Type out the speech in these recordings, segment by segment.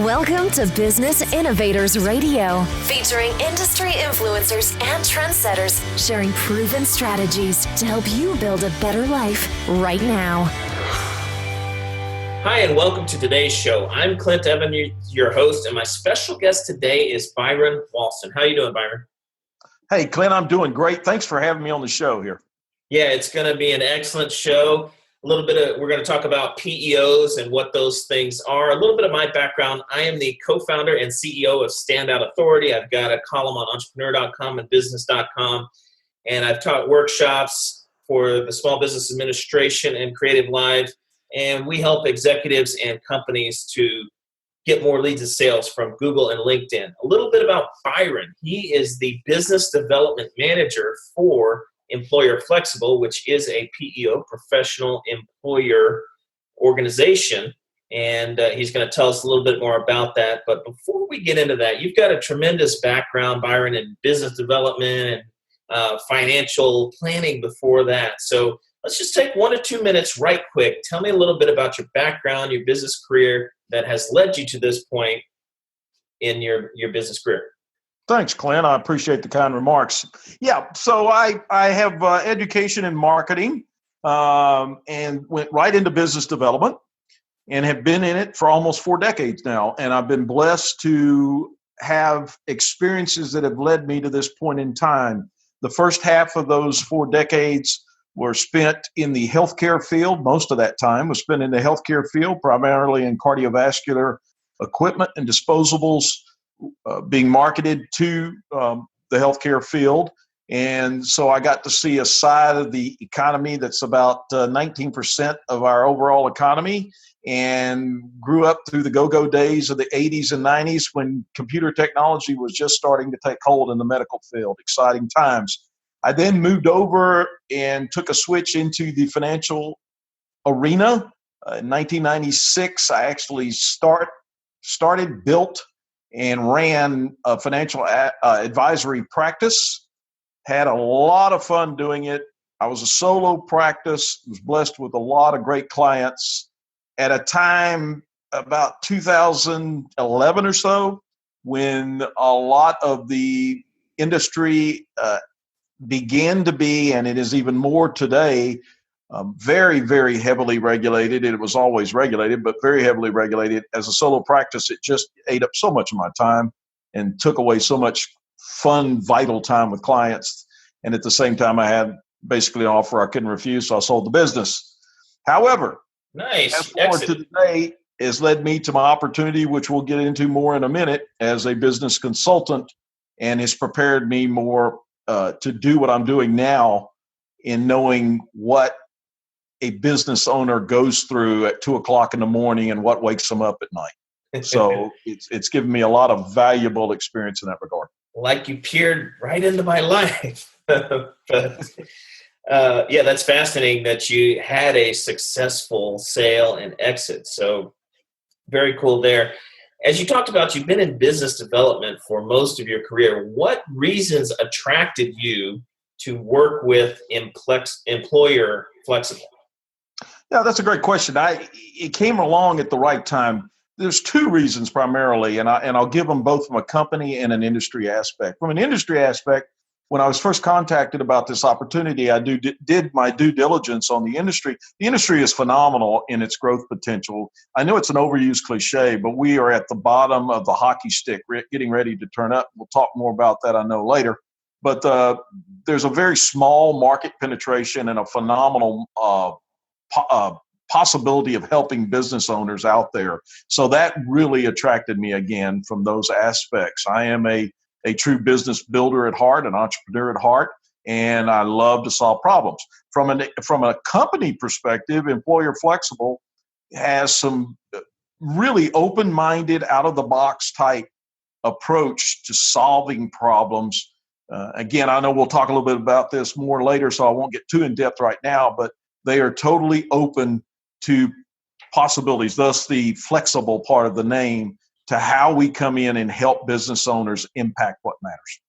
Welcome to Business Innovators Radio, featuring industry influencers and trendsetters sharing proven strategies to help you build a better life right now. Hi, and welcome to today's show. I'm Clint Evan, your host, and my special guest today is Byron Walston. How are you doing, Byron? Hey, Clint, I'm doing great. Thanks for having me on the show here. Yeah, it's going to be an excellent show. We're going to talk about PEOs and what those things are. A little bit of my background. I am the co-founder and CEO of Standout Authority. I've got a column on entrepreneur.com and business.com, and I've taught workshops for the Small Business Administration and Creative Live, and we help executives and companies to get more leads and sales from Google and LinkedIn. A little bit about Byron. He is the Business Development Manager for Employer Flexible, which is a PEO, professional employer organization, and he's going to tell us a little bit more about that. But before we get into that, you've got a tremendous background, Byron, in business development and financial planning before that. So let's just take 1 or 2 minutes right quick. Tell me a little bit about your background, your business career that has led you to this point in your business career. Thanks, Clint. I appreciate the kind remarks. Yeah, so I have education in marketing and went right into business development and have been in it for almost 4 decades now. And I've been blessed to have experiences that have led me to this point in time. The first half of those 4 decades were spent in the healthcare field. Most of that time was spent in the healthcare field, primarily in cardiovascular equipment and disposables, being marketed to the healthcare field. And so I got to see a side of the economy that's about 19% of our overall economy, and grew up through the go-go days of the 80s and 90s when computer technology was just starting to take hold in the medical field. Exciting times. I then moved over and took a switch into the financial arena. In 1996, I actually built and ran a financial advisory practice. Had a lot of fun doing it. I was a solo practice, was blessed with a lot of great clients at a time about 2011 or so, when a lot of the industry began to be, and it is even more today, very, very heavily regulated. It was always regulated, but very heavily regulated. As a solo practice, it just ate up so much of my time and took away so much fun, vital time with clients. And at the same time, I had basically an offer I couldn't refuse, so I sold the business. However, fast forward to today has led me to my opportunity, which we'll get into more in a minute, as a business consultant, and has prepared me more to do what I'm doing now, in knowing what a business owner goes through at 2:00 in the morning and what wakes them up at night. So it's given me a lot of valuable experience in that regard. Like you peered right into my life. Yeah, that's fascinating that you had a successful sale and exit. So very cool there. As you talked about, you've been in business development for most of your career. What reasons attracted you to work with Employer Flexible? Yeah, that's a great question. It came along at the right time. There's 2 reasons primarily, and I'll give them both from a company and an industry aspect. From an industry aspect, when I was first contacted about this opportunity, I did my due diligence on the industry. The industry is phenomenal in its growth potential. I know it's an overused cliche, but we are at the bottom of the hockey stick, getting ready to turn up. We'll talk more about that, I know, later. But there's a very small market penetration and a phenomenal possibility of helping business owners out there. So that really attracted me again from those aspects. I am a true business builder at heart, an entrepreneur at heart, and I love to solve problems. From a company perspective, Employer Flexible has some really open-minded, out-of-the-box type approach to solving problems. Again, I know we'll talk a little bit about this more later, so I won't get too in-depth right now, but they are totally open to possibilities, thus the flexible part of the name, to how we come in and help business owners impact what matters.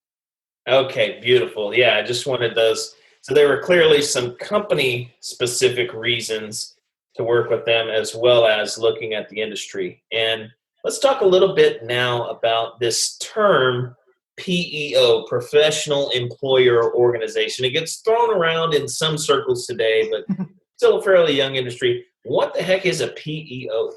Okay, beautiful. Yeah, I just wanted those. So there were clearly some company-specific reasons to work with them, as well as looking at the industry. And Let's talk a little bit now about this term PEO, professional employer organization. It gets thrown around in some circles today, but still a fairly young industry. What the heck is a PEO?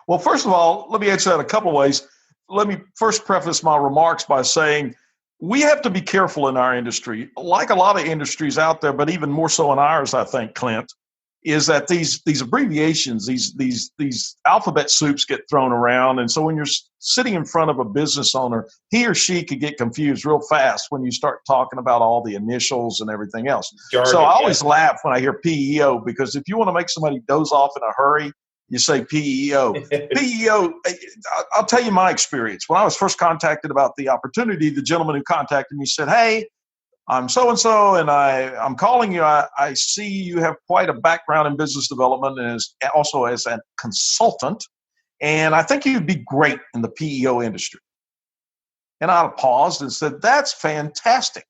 Well, first of all, let me answer that a couple of ways. Let me first preface my remarks by saying we have to be careful in our industry, like a lot of industries out there, but even more so in ours, I think, Clint, is that these abbreviations, these alphabet soups get thrown around. And so when you're sitting in front of a business owner, he or she could get confused real fast when you start talking about all the initials and everything else. Jargon, so I always laugh when I hear PEO, because if you want to make somebody doze off in a hurry, you say PEO. PEO, I'll tell you my experience. When I was first contacted about the opportunity, the gentleman who contacted me said, "Hey, I'm so-and-so, and I'm calling you. I see you have quite a background in business development and also as a consultant, and I think you'd be great in the PEO industry." And I paused and said, "That's fantastic.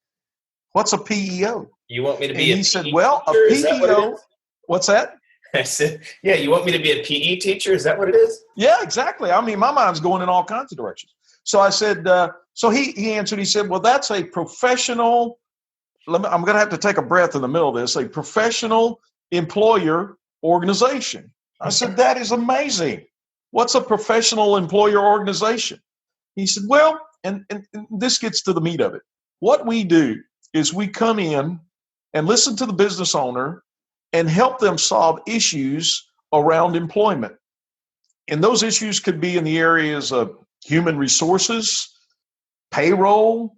What's a PEO?" You want me to be and a he PE said, "Well, a teacher? Is that what it PEO, is? what's that?" I said, yeah, you want me to be a PE teacher? Is that what it is? Yeah, exactly. I mean, my mind's going in all kinds of directions. So I said, so he answered, he said, "Well, that's a professional," I'm going to have to take a breath in the middle of this, "a professional employer organization." I said, "That is amazing. What's a professional employer organization?" He said, "Well," and this gets to the meat of it. What we do is we come in and listen to the business owner and help them solve issues around employment. And those issues could be in the areas of human resources, payroll,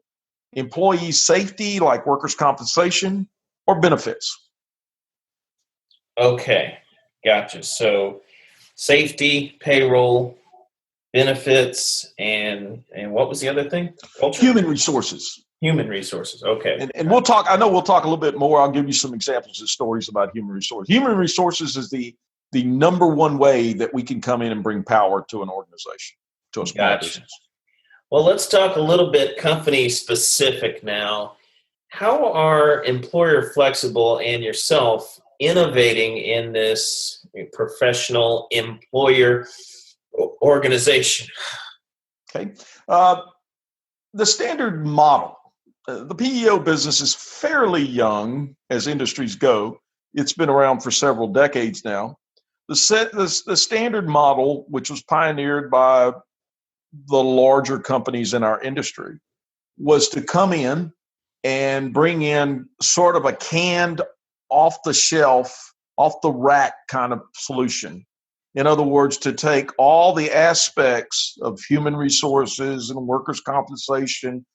employee safety, like workers' compensation, or benefits. Okay, gotcha. So safety, payroll, benefits, and what was the other thing? Culture? Human resources. Human resources. Okay. And we'll talk, I know we'll talk a little bit more. I'll give you some examples and stories about human resources. Human resources is the number one way that we can come in and bring power to an organization, to a small business. Well, let's talk a little bit company specific now. How are Employer Flexible and yourself innovating in this professional employer organization? Okay. The standard model, the PEO business is fairly young as industries go. It's been around for several decades now. The standard model, which was pioneered by the larger companies in our industry, was to come in and bring in sort of a canned, off the shelf, off the rack kind of solution. In other words, to take all the aspects of human resources and workers' compensation,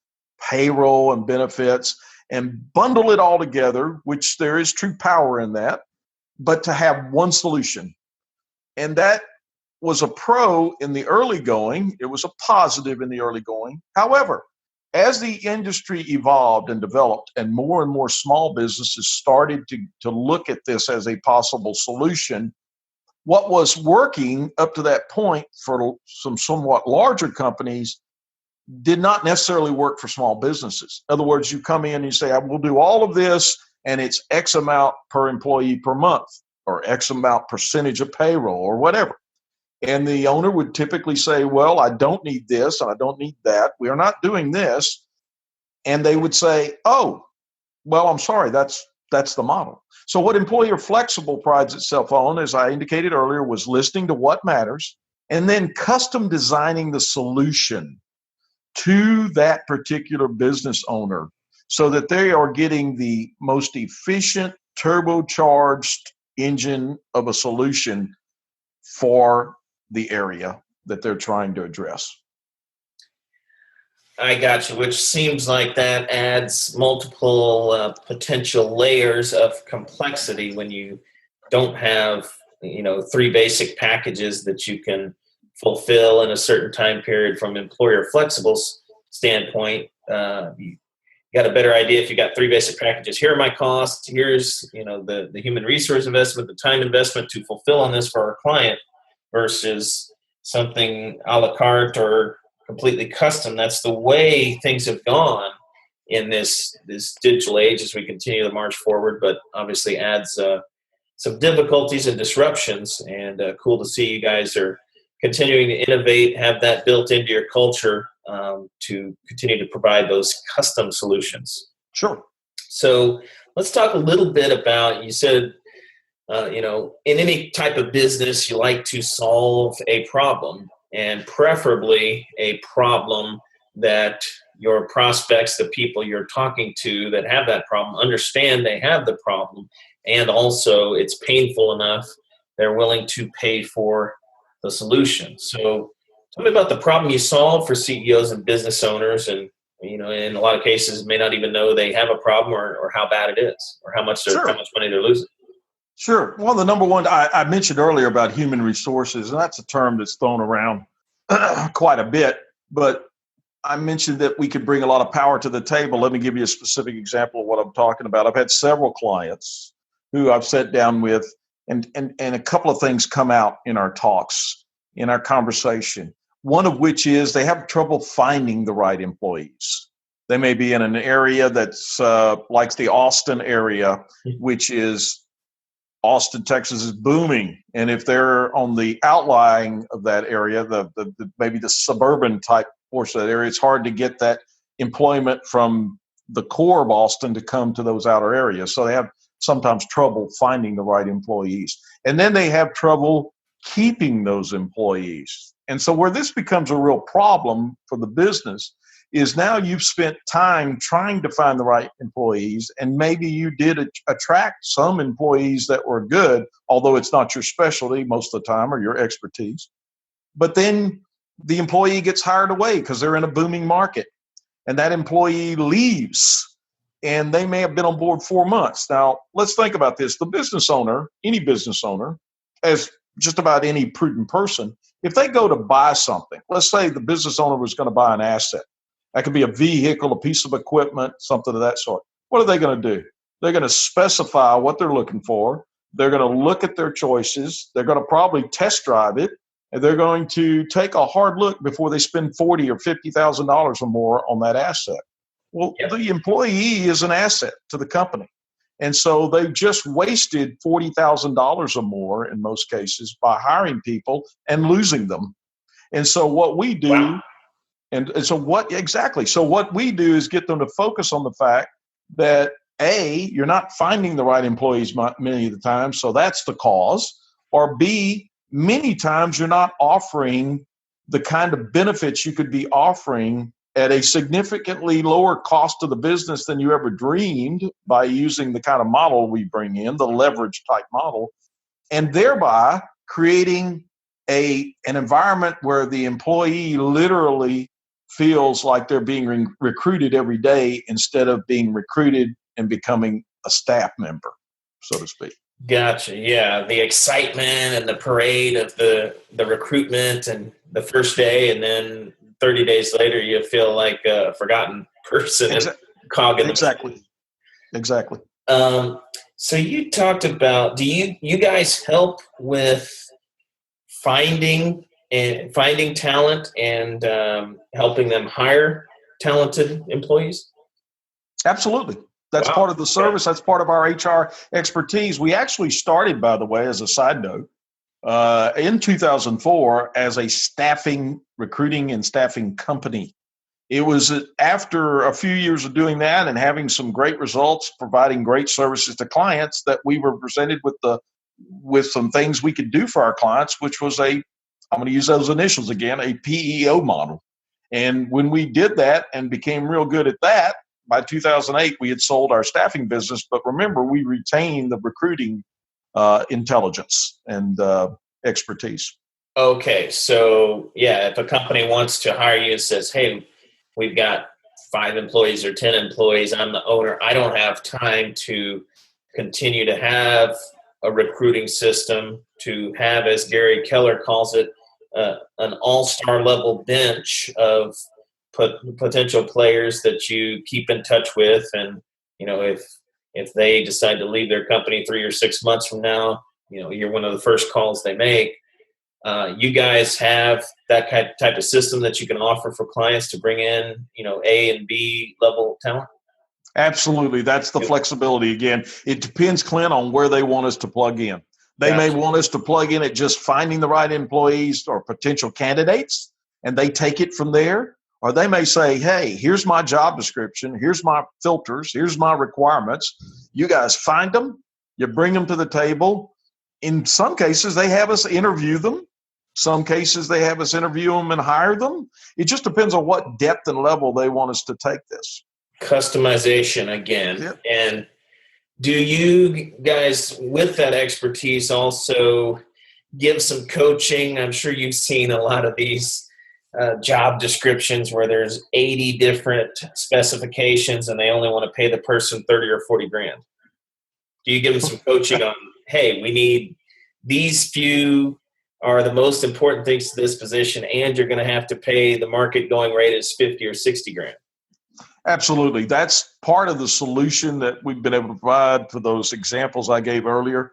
payroll and benefits, and bundle it all together, which there is true power in that, but to have one solution. And that was a pro in the early going. It was a positive in the early going. However, as the industry evolved and developed and more small businesses started to look at this as a possible solution, what was working up to that point for some somewhat larger companies did not necessarily work for small businesses. In other words, you come in and you say, "I will do all of this, and it's X amount per employee per month, or X amount percentage of payroll, or whatever." And the owner would typically say, "Well, I don't need this, and I don't need that. We are not doing this." And they would say, "Oh, well, I'm sorry, that's the model." So what Employer Flexible prides itself on, as I indicated earlier, was listening to what matters and then custom designing the solution to that particular business owner so that they are getting the most efficient, turbocharged engine of a solution for the area that they're trying to address. I got you, which seems like that adds multiple potential layers of complexity when you don't have, three basic packages that you can fulfill in a certain time period. From Employer Flexible's standpoint, you got a better idea if you got three basic packages. Here are my costs. Here's, the human resource investment, the time investment to fulfill on this for our client, versus something a la carte or completely custom. That's the way things have gone in this digital age as we continue to march forward, but obviously adds some difficulties and disruptions. And cool to see you guys are continuing to innovate, have that built into your culture to continue to provide those custom solutions. Sure. So let's talk a little bit about, you said, in any type of business, you like to solve a problem, and preferably a problem that your prospects, the people you're talking to that have that problem, understand they have the problem, and also it's painful enough they're willing to pay for the solution. So tell me about the problem you solve for CEOs and business owners, and in a lot of cases may not even know they have a problem or how bad it is or how much money they're losing. Sure. Well, the number one, I mentioned earlier about human resources, and that's a term that's thrown around quite a bit, but I mentioned that we could bring a lot of power to the table. Let me give you a specific example of what I'm talking about. I've had several clients who I've sat down with, and a couple of things come out in our talks, in our conversation. One of which is they have trouble finding the right employees. They may be in an area that's like the Austin area, which is Austin, Texas is booming. And if they're on the outlying of that area, the maybe the suburban type portion of that area, it's hard to get that employment from the core of Austin to come to those outer areas. So they have sometimes trouble finding the right employees. And then they have trouble keeping those employees. And so where this becomes a real problem for the business is now you've spent time trying to find the right employees, and maybe you did attract some employees that were good, although it's not your specialty most of the time or your expertise. But then the employee gets hired away because they're in a booming market, and that employee leaves, and they may have been on board 4 months. Now, let's think about this. The business owner, any business owner, as just about any prudent person, if they go to buy something, let's say the business owner was going to buy an asset. That could be a vehicle, a piece of equipment, something of that sort. What are they going to do? They're going to specify what they're looking for. They're going to look at their choices. They're going to probably test drive it, and they're going to take a hard look before they spend $40,000 or $50,000 or more on that asset. Well, The employee is an asset to the company. And so they've just wasted $40,000 or more in most cases by hiring people and losing them. And so what we do, wow. So what we do is get them to focus on the fact that A, you're not finding the right employees many of the time, so that's the cause. Or B, many times you're not offering the kind of benefits you could be offering at a significantly lower cost to the business than you ever dreamed by using the kind of model we bring in, the leverage type model, and thereby creating an environment where the employee literally feels like they're being recruited every day instead of being recruited and becoming a staff member, so to speak. Gotcha. Yeah. The excitement and the parade of the recruitment and the first day, and then 30 days later, you feel like a forgotten person. Cog in the Exactly. So you talked about, do you guys help with finding talent and helping them hire talented employees? Absolutely. That's part of the service. That's part of our HR expertise. We actually started, by the way, as a side note, in 2004 as a recruiting and staffing company. It was after a few years of doing that and having some great results, providing great services to clients, that we were presented with some things we could do for our clients, which was I'm going to use those initials again, a PEO model. And when we did that and became real good at that, by 2008, we had sold our staffing business. But remember, we retained the recruiting intelligence and expertise. Okay. So, if a company wants to hire you and says, hey, we've got 5 employees or 10 employees, I'm the owner, I don't have time to continue to have a recruiting system, to have, as Gary Keller calls it, an all-star level bench of potential players that you keep in touch with. And, if they decide to leave their company 3 or 6 months from now, you're one of the first calls they make. You guys have that type of system that you can offer for clients to bring in, A and B level talent? Absolutely. That's the flexibility. Again, it depends, Clint, on where they want us to plug in. They may Gotcha. want us to plug in at just finding the right employees or potential candidates, and they take it from there. Or they may say, hey, here's my job description. Here's my filters. Here's my requirements. You guys find them. You bring them to the table. In some cases, they have us interview them. Some cases, they have us interview them and hire them. It just depends on what depth and level they want us to take this. Customization again. Yep. And do you guys, with that expertise, also give some coaching? I'm sure you've seen a lot of these job descriptions where there's 80 different specifications and they only want to pay the person 30 or 40 grand. Do you give them some coaching on, hey, we need these few are the most important things to this position, and you're going to have to pay the market going rate is 50 or 60 grand? Absolutely. That's part of the solution that we've been able to provide for those examples I gave earlier.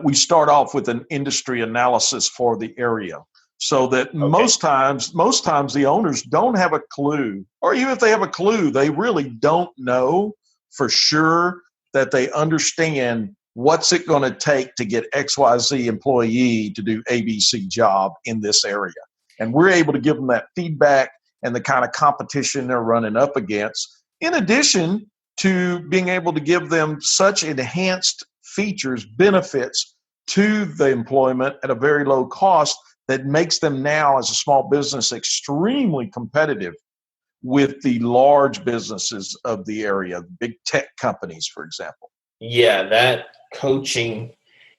We start off with an industry analysis for the area so that most times the owners don't have a clue, or even if they have a clue, they really don't know for sure that they understand what's it going to take to get XYZ employee to do ABC job in this area. And we're able to give them that feedback and the kind of competition they're running up against, in addition to being able to give them such enhanced features, benefits to the employment at a very low cost that makes them now, as a small business, extremely competitive with the large businesses of the area, big tech companies, for example. Yeah, that coaching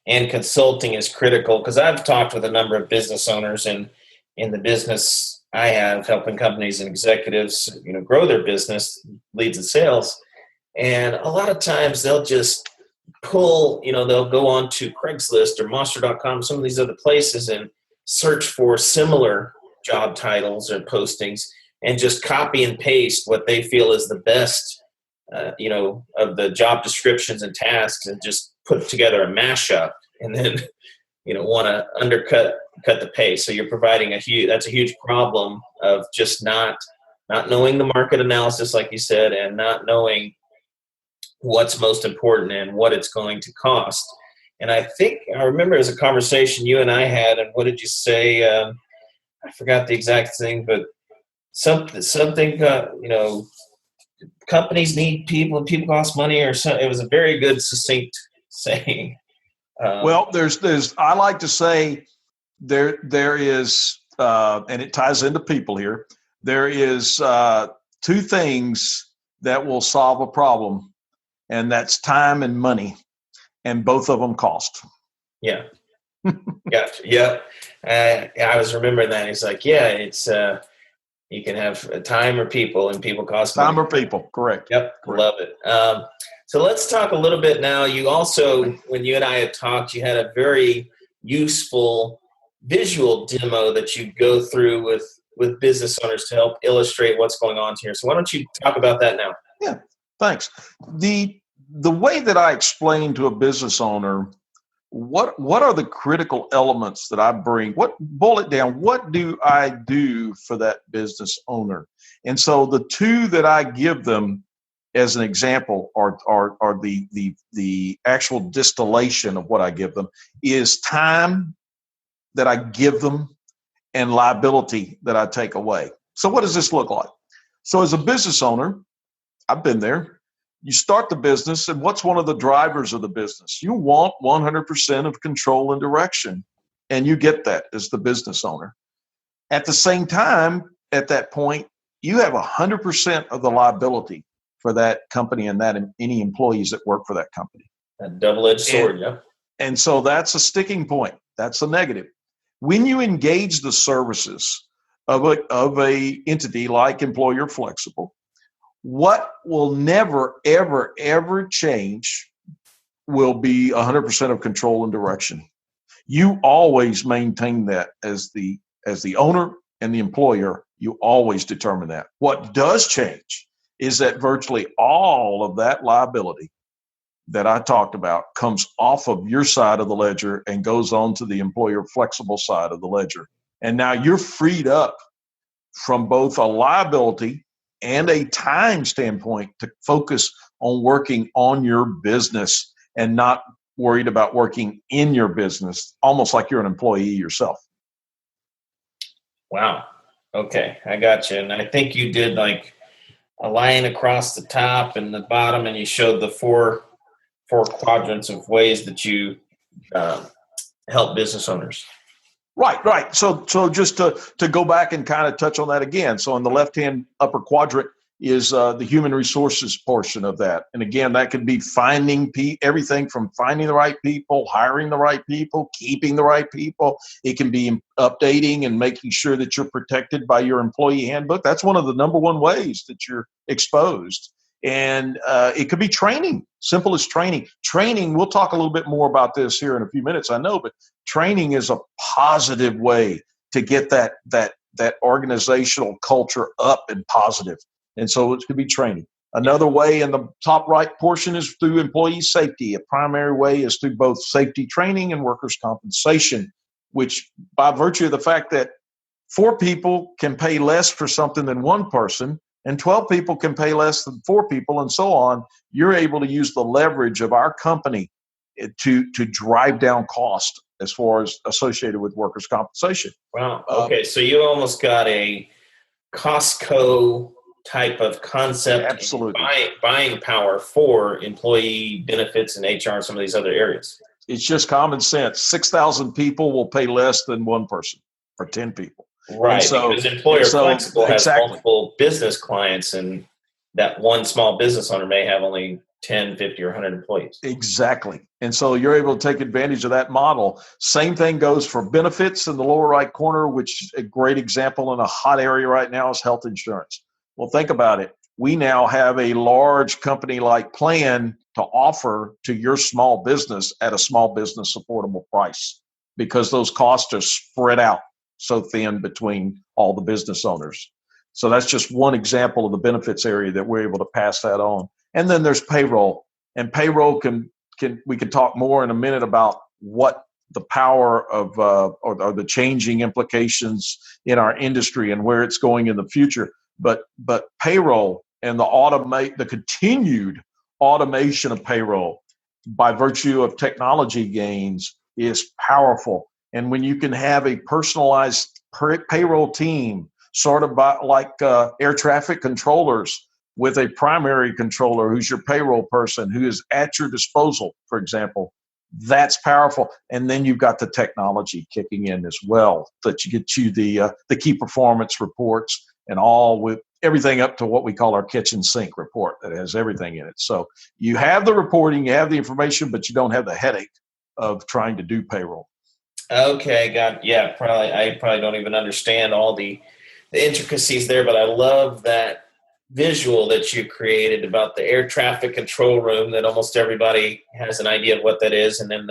and consulting is critical, because I've talked with a number of business owners, and in the business I have, helping companies and executives, grow their business, leads and sales. And a lot of times they'll just pull, they'll go on to Craigslist or Monster.com, some of these other places, and search for similar job titles or postings and just copy and paste what they feel is the best, of the job descriptions and tasks, and just put together a mashup, and then, want to undercut the pay. So you're providing that's a huge problem of just not knowing the market analysis, like you said, and not knowing what's most important and what it's going to cost. And I think I remember it was a conversation you and I had, and what did you say? I forgot the exact thing, but something, companies need people and people cost money, or something. It was a very good, succinct saying. Well, there's I like to say there is, and it ties into people here. There is two things that will solve a problem, and that's time and money, and both of them cost. Yeah. Gotcha. Yeah. I was remembering that. He's like, yeah, it's you can have time or people, and people cost money. Time or people, correct. Yep, correct. Love it. So let's talk a little bit now. You also, when you and I had talked, you had a very useful visual demo that you go through with business owners to help illustrate what's going on here. So why don't you talk about that now? Yeah, thanks. The way that I explain to a business owner what are the critical elements that I bring, boil it down, what do I do for that business owner? And so the two that I give them as an example are the actual distillation of what I give them is time that I give them and liability that I take away. So what does this look like? So as a business owner, I've been there. You start the business, and what's one of the drivers of the business? You want 100% of control and direction, and you get that as the business owner. At the same time, at that point, you have 100% of the liability for that company and that any employees that work for that company. A double-edged sword, yeah. And so that's a sticking point. That's a negative. When you engage the services of a entity like Employer Flexible, what will never, ever, ever change will be 100% of control and direction. You always maintain that as the owner and the employer. You always determine that. What does change is that virtually all of that liability that I talked about comes off of your side of the ledger and goes on to the Employer Flexible side of the ledger. And now you're freed up from both a liability and a time standpoint to focus on working on your business and not worried about working in your business, almost like you're an employee yourself. Wow. Okay, I got you. And I think you did like a line across the top and the bottom, and you showed the four quadrants of ways that you help business owners. Right. So just to go back and kind of touch on that again. So on the left-hand upper quadrant is the human resources portion of that. And again, that could be finding everything from finding the right people, hiring the right people, keeping the right people. It can be updating and making sure that you're protected by your employee handbook. That's one of the number one ways that you're exposed. And it could be training, simple as training. Training, we'll talk a little bit more about this here in a few minutes, I know, but training is a positive way to get that organizational culture up and positive. And so it could be training. Another way in the top right portion is through employee safety. A primary way is through both safety training and workers' compensation, which by virtue of the fact that 4 people can pay less for something than 1 person, and 12 people can pay less than 4 people, and so on, you're able to use the leverage of our company to drive down cost as far as associated with workers' compensation. Wow. Okay. So you almost got a Costco type of concept. Absolutely. Buying power for employee benefits and HR and some of these other areas. It's just common sense. 6,000 people will pay less than 1 person for 10 people. Right. Because Employer Flexible has multiple business clients, and that one small business owner may have only 10, 50, or 100 employees. Exactly. And so you're able to take advantage of that model. Same thing goes for benefits in the lower right corner, which a great example in a hot area right now is health insurance. Well, think about it. We now have a large company like plan to offer to your small business at a small business supportable price, because those costs are spread out so thin between all the business owners. So that's just one example of the benefits area that we're able to pass that on. And then there's payroll. And payroll we can talk more in a minute about what the power of or the changing implications in our industry and where it's going in the future. But payroll and the continued automation of payroll by virtue of technology gains is powerful. And when you can have a personalized payroll team, sort of like air traffic controllers, with a primary controller who's your payroll person who is at your disposal, for example, that's powerful. And then you've got the technology kicking in as well, that you get you the key performance reports and all, with everything up to what we call our kitchen sink report that has everything in it. So you have the reporting, you have the information, but you don't have the headache of trying to do payroll. Okay, I probably don't even understand all the intricacies there, but I love that visual that you created about the air traffic control room, that almost everybody has an idea of what that is. And then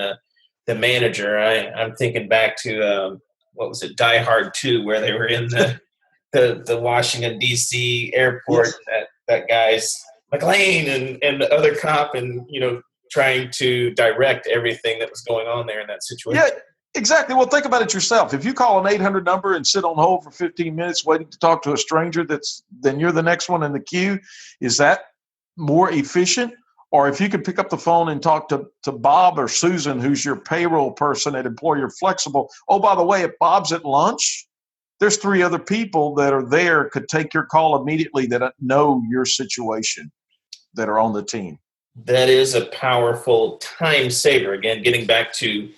the manager, I'm thinking back to, what was it, Die Hard 2, where they were in the Washington, D.C. airport. Yes. That guy's McLean and the other cop, and, trying to direct everything that was going on there in that situation. Yeah, exactly. Well, think about it yourself. If you call an 800 number and sit on hold for 15 minutes waiting to talk to a stranger then you're the next one in the queue, is that more efficient? Or if you could pick up the phone and talk to Bob or Susan, who's your payroll person at Employer Flexible. Oh, by the way, if Bob's at lunch, there's 3 other people that are there, could take your call immediately, that know your situation, that are on the team. That is a powerful time saver. Again, getting back to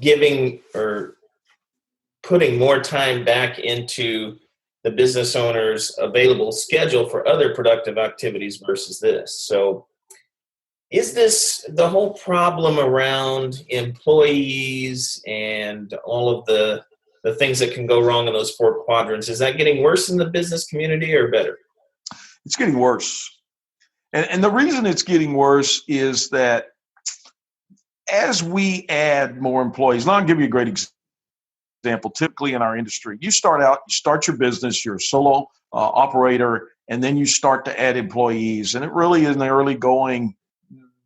giving or putting more time back into the business owner's available schedule for other productive activities versus this. So is this the whole problem around employees and all of the things that can go wrong in those 4 quadrants? Is that getting worse in the business community or better? It's getting worse. And the reason it's getting worse is that as we add more employees, and I'll give you a great example. Typically in our industry, you start your business, you're a solo operator, and then you start to add employees. And it really, in the early going,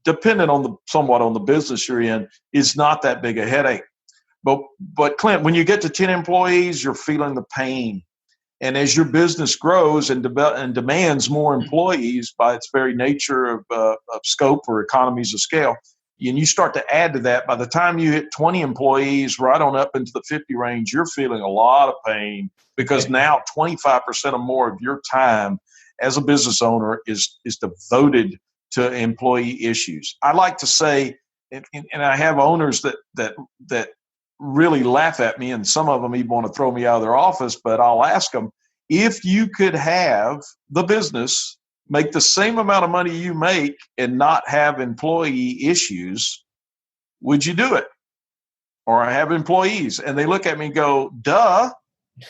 dependent somewhat on the business you're in, is not that big a headache. But Clint, when you get to 10 employees, you're feeling the pain. And as your business grows and demands more employees by its very nature of scope or economies of scale, and you start to add to that, by the time you hit 20 employees, right on up into the 50 range, you're feeling a lot of pain because now 25% or more of your time as a business owner is devoted to employee issues. I like to say, and I have owners that really laugh at me, and some of them even want to throw me out of their office, but I'll ask them, if you could have the business make the same amount of money you make and not have employee issues, would you do it? Or have employees? And they look at me and go, duh.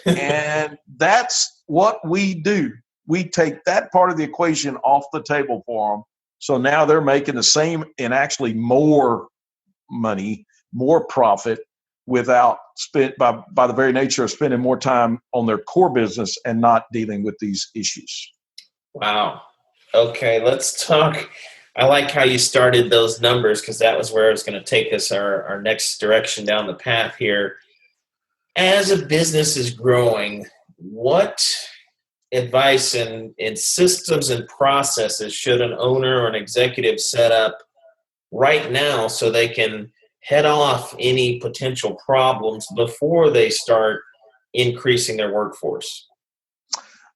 And that's what we do. We take that part of the equation off the table for them. So now they're making the same and actually more money, more profit, without by the very nature of spending more time on their core business and not dealing with these issues. Wow. Okay, let's talk. I like how you started those numbers, because that was where I was going to take us our next direction down the path here. As a business is growing, what advice and systems and processes should an owner or an executive set up right now so they can head off any potential problems before they start increasing their workforce?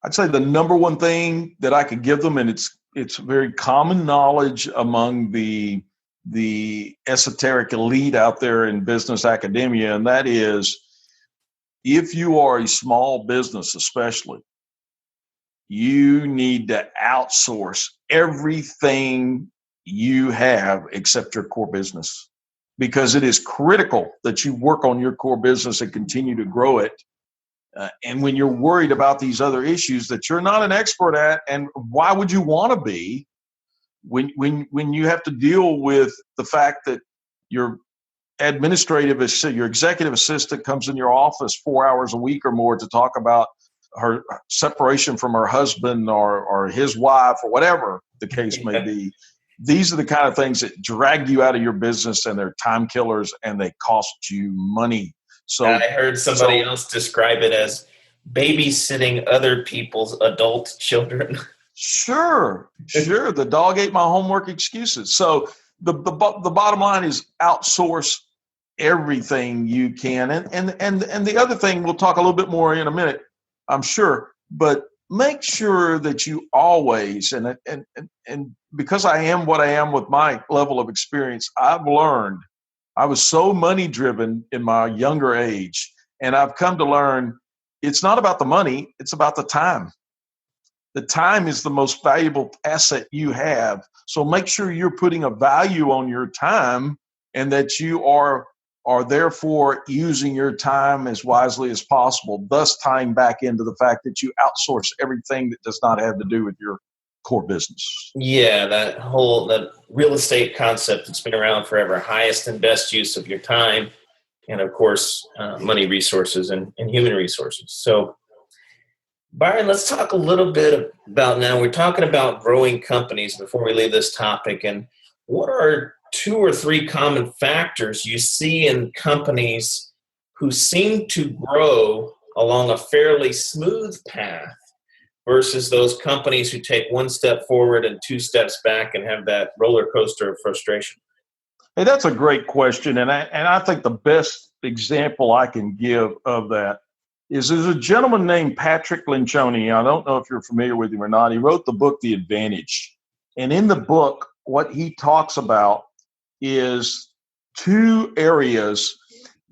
I'd say the number one thing that I could give them, and it's very common knowledge among the esoteric elite out there in business academia, and that is, if you are a small business especially, you need to outsource everything you have except your core business, because it is critical that you work on your core business and continue to grow it. And when you're worried about these other issues that you're not an expert at, and why would you want to be, when you have to deal with the fact that your your executive assistant comes in your office 4 hours a week or more to talk about her separation from her husband or his wife or whatever the case may be. These are the kind of things that drag you out of your business, and they're time killers, and they cost you money. So I heard somebody else describe it as babysitting other people's adult children. Sure. The dog ate my homework excuses. So the bottom line is outsource everything you can. And the other thing, we'll talk a little bit more in a minute, I'm sure, but make sure that you always, and because I am what I am with my level of experience, I've learned, I was so money driven in my younger age, and I've come to learn it's not about the money, it's about the time. The time is the most valuable asset you have. So make sure you're putting a value on your time, and that you are therefore using your time as wisely as possible, thus tying back into the fact that you outsource everything that does not have to do with your core business. Yeah, that real estate concept that's been around forever, highest and best use of your time, and of course, money, resources, and human resources. So, Byron, let's talk a little bit about, now we're talking about growing companies before we leave this topic, and what are 2 or 3 common factors you see in companies who seem to grow along a fairly smooth path versus those companies who take 1 step forward and 2 steps back and have that roller coaster of frustration? Hey, that's a great question. And I think the best example I can give of that is there's a gentleman named Patrick Lencioni. I don't know if you're familiar with him or not. He wrote the book, The Advantage. And in the book, what he talks about is 2 areas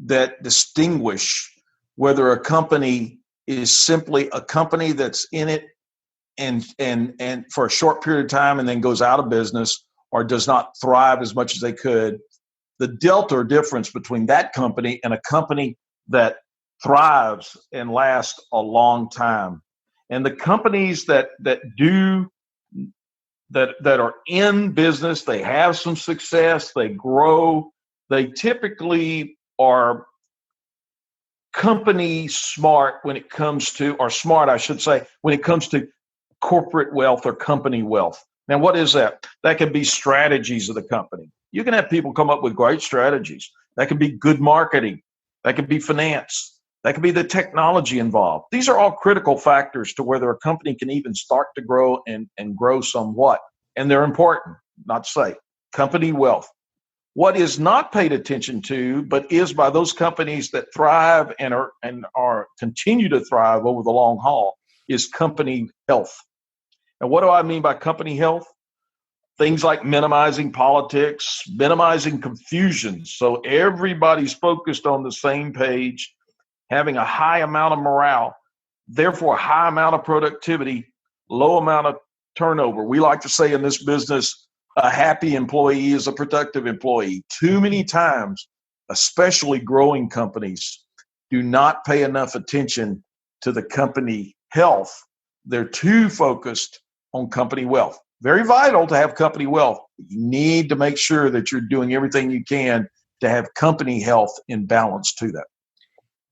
that distinguish whether a company is simply a company that's in it and for a short period of time and then goes out of business, or does not thrive as much as they could. The delta or difference between that company and a company that thrives and lasts a long time. And the companies that are in business, they have some success, they grow, they typically are company smart when it comes to, or smart, I should say, when it comes to corporate wealth or company wealth. Now, what is that? That can be strategies of the company. You can have people come up with great strategies. That could be good marketing. That could be finance. That could be the technology involved. These are all critical factors to whether a company can even start to grow and grow somewhat. And they're important, not to say. Company wealth. What is not paid attention to, but is by those companies that thrive and are continue to thrive over the long haul, is company health. And what do I mean by company health? Things like minimizing politics, minimizing confusion. So everybody's focused on the same page, having a high amount of morale, therefore a high amount of productivity, low amount of turnover. We like to say in this business, a happy employee is a productive employee. Too many times, especially growing companies, do not pay enough attention to the company health. They're too focused on company wealth. Very vital to have company wealth. You need to make sure that you're doing everything you can to have company health in balance to that.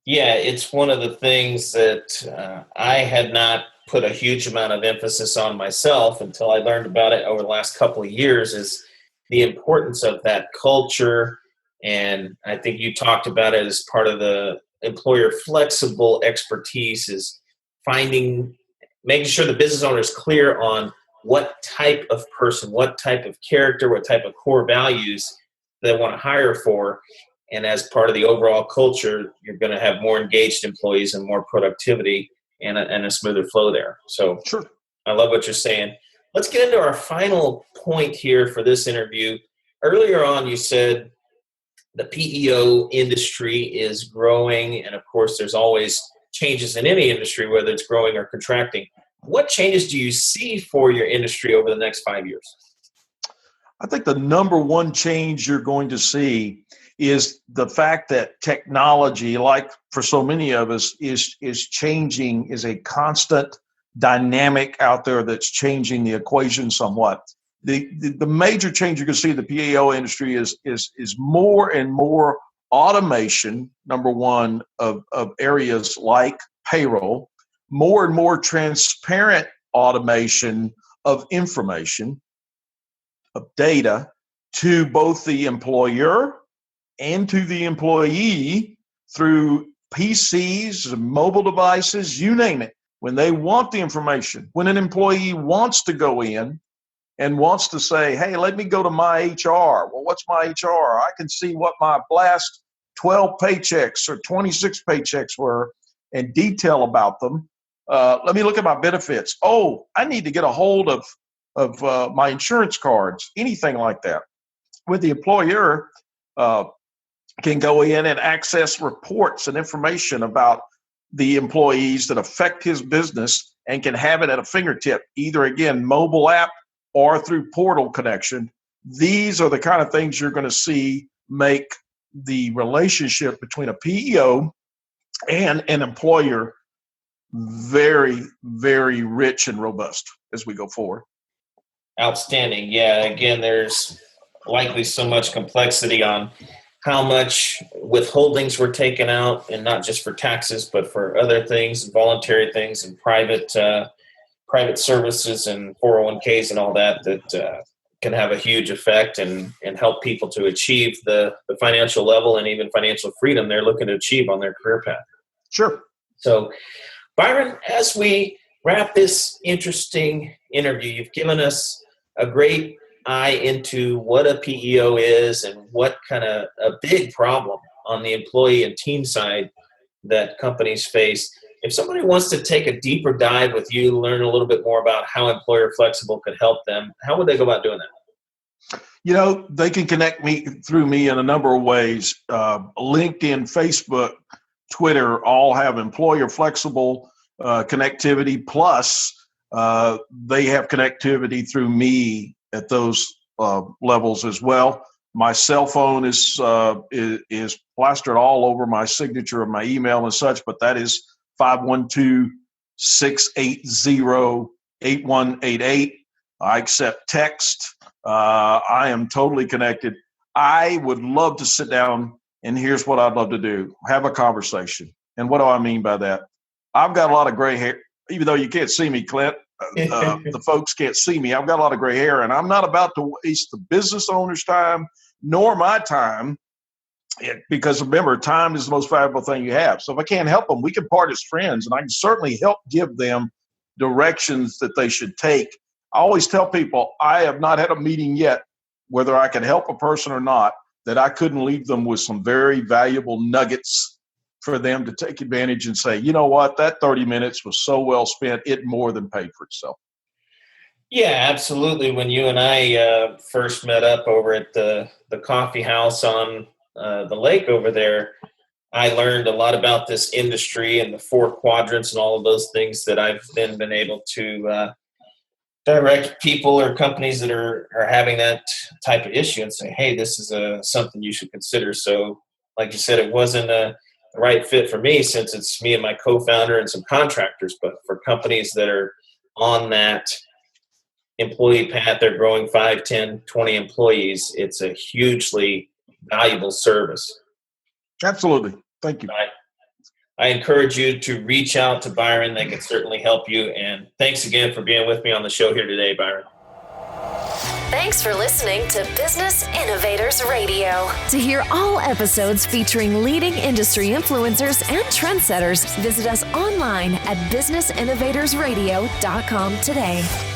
Yeah, it's one of the things that I had not put a huge amount of emphasis on myself until I learned about it over the last couple of years, is the importance of that culture. And I think you talked about it as part of the employer flexible expertise, is making sure the business owner is clear on what type of person, what type of character, what type of core values they want to hire for. And as part of the overall culture, you're going to have more engaged employees and more productivity and a smoother flow there. So Sure. I love what you're saying. Let's get into our final point here for this interview. Earlier on, you said the PEO industry is growing. And of course, there's always changes in any industry, whether it's growing or contracting. What changes do you see for your industry over the next 5 years? I think the number one change you're going to see is the fact that technology, like for so many of us, is changing, is a constant dynamic out there that's changing the equation somewhat. The major change you can see in the PEO industry is more and more automation, number one, of areas like payroll, more and more transparent automation of information, of data, to both the employer and to the employee through PCs, mobile devices, you name it. When they want the information, when an employee wants to go in and wants to say, hey, let me go to my HR. Well, what's my HR? I can see what my last 12 paychecks or 26 paychecks were and detail about them. Let me look at my benefits. Oh, I need to get a hold of my insurance cards, anything like that. With the employer, can go in and access reports and information about the employees that affect his business and can have it at a fingertip, either, again, mobile app or through portal connection. These are the kind of things you're going to see make the relationship between a PEO and an employer very, very rich and robust as we go forward. Outstanding. Yeah, again, there's likely so much complexity on how much withholdings were taken out, and not just for taxes, but for other things, voluntary things, and private services and 401ks and all that can have a huge effect and help people to achieve the financial level and even financial freedom they're looking to achieve on their career path. Sure. So, Byron, as we wrap this interesting interview, you've given us a great eye into what a PEO is and what kind of a big problem on the employee and team side that companies face. If somebody wants to take a deeper dive with you, learn a little bit more about how Employer Flexible could help them, how would they go about doing that? You know, they can connect through me in a number of ways. LinkedIn, Facebook, Twitter all have Employer Flexible connectivity. Plus, they have connectivity through me at those levels as well. My cell phone is plastered all over my signature of my email and such, but that is 512-680-8188. I accept text. I am totally connected. I would love to sit down, and here's what I'd love to do. Have a conversation. And what do I mean by that? I've got a lot of gray hair, even though you can't see me, Clint. The folks can't see me. I've got a lot of gray hair, and I'm not about to waste the business owner's time nor my time, because remember, time is the most valuable thing you have. So if I can't help them, we can part as friends, and I can certainly help give them directions that they should take. I always tell people I have not had a meeting yet, whether I can help a person or not, that I couldn't leave them with some very valuable nuggets for them to take advantage and say, you know what, that 30 minutes was so well spent, it more than paid for itself. Yeah, absolutely. When you and I first met up over at the coffee house on the lake over there, I learned a lot about this industry and the 4 quadrants and all of those things that I've then been able to direct people or companies that are having that type of issue and say, hey, this is something you should consider. So like you said, it wasn't the right fit for me since it's me and my co-founder and some contractors, but for companies that are on that employee path, they're growing 5, 10, 20 employees, it's a hugely valuable service. Absolutely. Thank you. I encourage you to reach out to Byron. They can certainly help you. And thanks again for being with me on the show here today, Byron. Thanks for listening to Business Innovators Radio. To hear all episodes featuring leading industry influencers and trendsetters, visit us online at businessinnovatorsradio.com today.